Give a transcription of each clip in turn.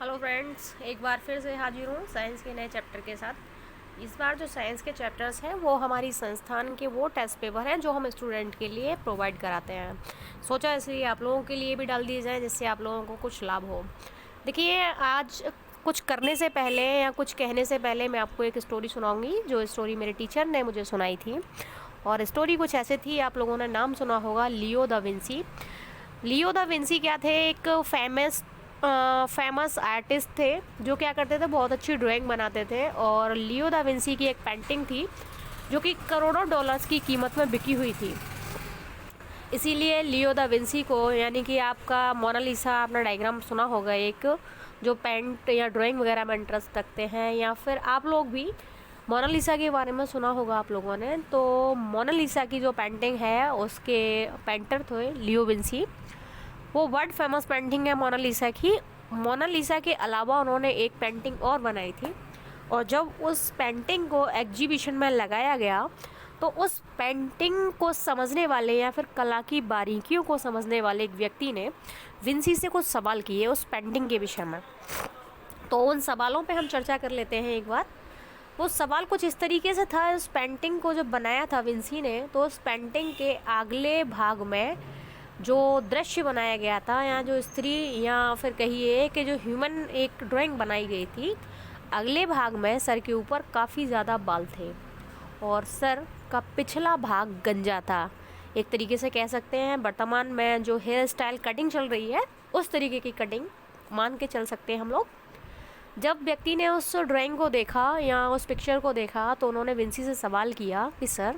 Hello friends, एक बार फिर से हाजिर हूँ साइंस के नए चैप्टर के साथ। इस बार जो साइंस के चैप्टर्स हैं वो हमारी संस्थान के वो टेस्ट पेपर हैं जो हम स्टूडेंट के लिए प्रोवाइड कराते हैं। सोचा इसलिए आप लोगों के लिए भी डाल दिए जाए जिससे आप लोगों को कुछ लाभ हो। देखिए, आज कुछ करने से पहले या कुछ कहने से पहले मैं आपको एक स्टोरी सुनाऊंगी जो स्टोरी मेरे टीचर ने मुझे सुनाई थी। और स्टोरी कुछ ऐसे थी, आप लोगों ने नाम सुना होगा लियो दा विंसी। लियो दा विंसी क्या थे? एक फेमस आर्टिस्ट थे जो क्या करते थे, बहुत अच्छी ड्राइंग बनाते थे। और लियो दा विंसी की एक पेंटिंग थी जो कि करोड़ों डॉलर्स की कीमत में बिकी हुई थी। इसीलिए लियो दा विंसी को, यानी कि आपका मोनालिसा, आपने डायग्राम सुना होगा, एक जो पेंट या ड्राइंग वगैरह में इंटरेस्ट रखते हैं, या फिर आप लोग भी मोनालिसा के बारे में सुना होगा आप लोगों ने। तो मोनालिसा की जो पेंटिंग है उसके पेंटर थे लियो विंसी। वो वर्ल्ड फेमस पेंटिंग है मोनालिसा की। मोनालिसा के अलावा उन्होंने एक पेंटिंग और बनाई थी, और जब उस पेंटिंग को एग्जीबिशन में लगाया गया तो उस पेंटिंग को समझने वाले या फिर कला की बारीकियों को समझने वाले एक व्यक्ति ने विंसी से कुछ सवाल किए उस पेंटिंग के विषय में। तो उन सवालों पे हम चर्चा कर लेते हैं एक बार। वो सवाल कुछ इस तरीके से था, उस पेंटिंग को जब बनाया था विंसी ने, तो उस पेंटिंग के अगले भाग में जो दृश्य बनाया गया था, या जो स्त्री या फिर कहिए कि जो ह्यूमन एक ड्राइंग बनाई गई थी, अगले भाग में सर के ऊपर काफ़ी ज़्यादा बाल थे और सर का पिछला भाग गंजा था। एक तरीके से कह सकते हैं वर्तमान में जो हेयर स्टाइल कटिंग चल रही है उस तरीके की कटिंग मान के चल सकते हैं हम लोग। जब व्यक्ति ने उस ड्राइंग को देखा या उस पिक्चर को देखा तो उन्होंने विंसी से सवाल किया कि सर,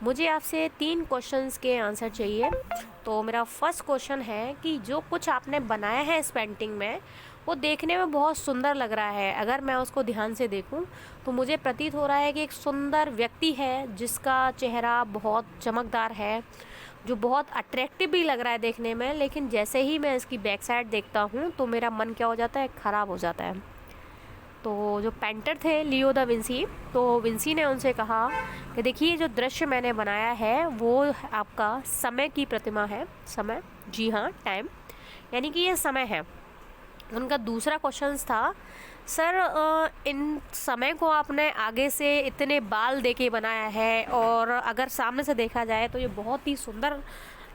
मुझे आपसे 3 क्वेश्चंस के आंसर चाहिए। तो मेरा फर्स्ट क्वेश्चन है कि जो कुछ आपने बनाया है इस पेंटिंग में वो देखने में बहुत सुंदर लग रहा है। अगर मैं उसको ध्यान से देखूं तो मुझे प्रतीत हो रहा है कि एक सुंदर व्यक्ति है जिसका चेहरा बहुत चमकदार है, जो बहुत अट्रैक्टिव भी लग रहा है देखने में। लेकिन जैसे ही मैं इसकी बैक साइड देखता हूँ तो मेरा मन क्या हो जाता है, ख़राब हो जाता है। तो जो पेंटर थे लियो दा विंसी, तो विंसी ने उनसे कहा कि देखिए, जो दृश्य मैंने बनाया है वो आपका समय की प्रतिमा है। समय, जी हाँ, टाइम, यानी कि ये समय है। उनका दूसरा क्वेश्चन था, सर इन समय को आपने आगे से इतने बाल दे के बनाया है और अगर सामने से देखा जाए तो ये बहुत ही सुंदर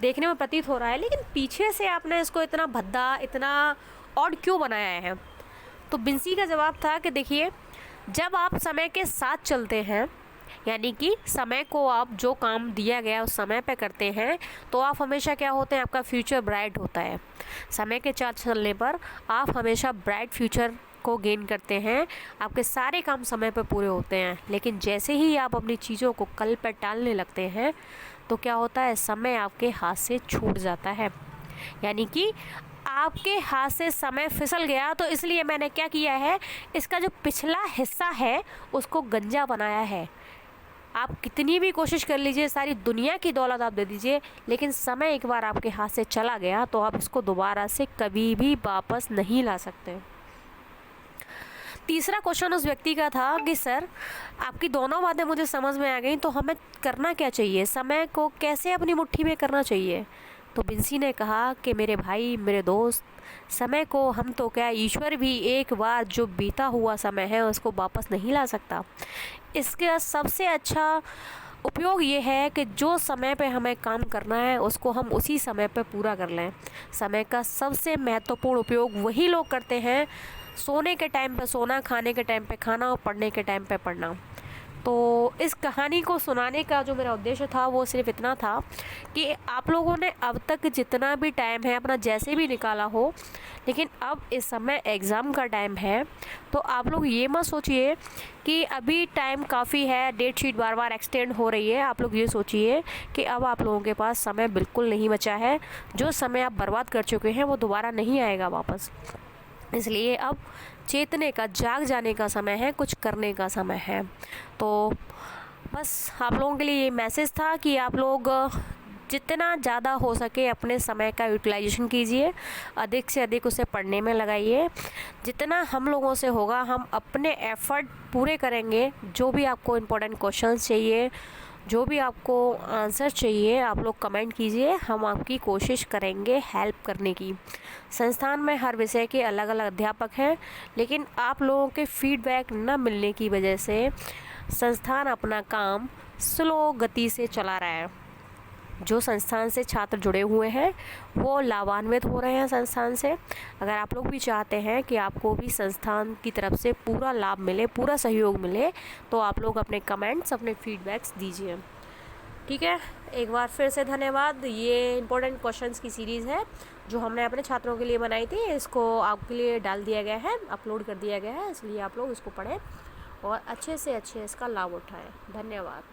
देखने में प्रतीत हो रहा है, लेकिन पीछे से आपने इसको इतना भद्दा, इतना ऑड क्यों बनाया है? तो विंसी का जवाब था कि देखिए, जब आप समय के साथ चलते हैं, यानी कि समय को आप जो काम दिया गया उस समय पे करते हैं, तो आप हमेशा क्या होते हैं, आपका फ्यूचर ब्राइट होता है। समय के साथ चलने पर आप हमेशा ब्राइट फ्यूचर को गेन करते हैं, आपके सारे काम समय पर पूरे होते हैं। लेकिन जैसे ही आप अपनी चीज़ों को कल पर टालने लगते हैं तो क्या होता है, समय आपके हाथ से छूट जाता है। यानी कि आपके हाथ से समय फिसल गया, तो इसलिए मैंने क्या किया है, इसका जो पिछला हिस्सा है उसको गंजा बनाया है। आप कितनी भी कोशिश कर लीजिए, सारी दुनिया की दौलत आप दे दीजिए, लेकिन समय एक बार आपके हाथ से चला गया तो आप इसको दोबारा से कभी भी वापस नहीं ला सकते। तीसरा क्वेश्चन उस व्यक्ति का था कि सर, आपकी दोनों बातें मुझे समझ में आ गई, तो हमें करना क्या चाहिए, समय को कैसे अपनी मुट्ठी में करना चाहिए? तो विंसी ने कहा कि मेरे भाई, मेरे दोस्त, समय को हम तो क्या, ईश्वर भी एक बार जो बीता हुआ समय है उसको वापस नहीं ला सकता। इसका सबसे अच्छा उपयोग ये है कि जो समय पे हमें काम करना है उसको हम उसी समय पे पूरा कर लें। समय का सबसे महत्वपूर्ण उपयोग वही लोग करते हैं, सोने के टाइम पे सोना, खाने के टाइम पे खाना और पढ़ने के टाइम पे पढ़ना। तो इस कहानी को सुनाने का जो मेरा उद्देश्य था वो सिर्फ इतना था कि आप लोगों ने अब तक जितना भी टाइम है अपना जैसे भी निकाला हो, लेकिन अब इस समय एग्ज़ाम का टाइम है, तो आप लोग ये मत सोचिए कि अभी टाइम काफ़ी है, डेट शीट बार बार एक्सटेंड हो रही है। आप लोग ये सोचिए कि अब आप लोगों के पास समय बिल्कुल नहीं बचा है। जो समय आप बर्बाद कर चुके हैं वो दोबारा नहीं आएगा वापस। इसलिए अब चेतने का, जाग जाने का समय है, कुछ करने का समय है। तो बस आप लोगों के लिए ये मैसेज था कि आप लोग जितना ज़्यादा हो सके अपने समय का यूटिलाइजेशन कीजिए, अधिक से अधिक उसे पढ़ने में लगाइए। जितना हम लोगों से होगा हम अपने एफ़र्ट पूरे करेंगे। जो भी आपको इम्पोर्टेंट क्वेश्चंस चाहिए, जो भी आपको आंसर चाहिए आप लोग कमेंट कीजिए, हम आपकी कोशिश करेंगे हेल्प करने की। संस्थान में हर विषय के अलग अलग अध्यापक हैं, लेकिन आप लोगों के फीडबैक न मिलने की वजह से संस्थान अपना काम स्लो गति से चला रहा है। जो संस्थान से छात्र जुड़े हुए हैं वो लाभान्वित हो रहे हैं संस्थान से। अगर आप लोग भी चाहते हैं कि आपको भी संस्थान की तरफ से पूरा लाभ मिले, पूरा सहयोग मिले, तो आप लोग अपने कमेंट्स, अपने फीडबैक्स दीजिए। ठीक है, एक बार फिर से धन्यवाद। ये इम्पोर्टेंट क्वेश्चंस की सीरीज़ है जो हमने अपने छात्रों के लिए बनाई थी। इसको आपके लिए डाल दिया गया है, अपलोड कर दिया गया है, इसलिए आप लोग इसको पढ़ें और अच्छे से अच्छे इसका लाभ उठाएं। धन्यवाद।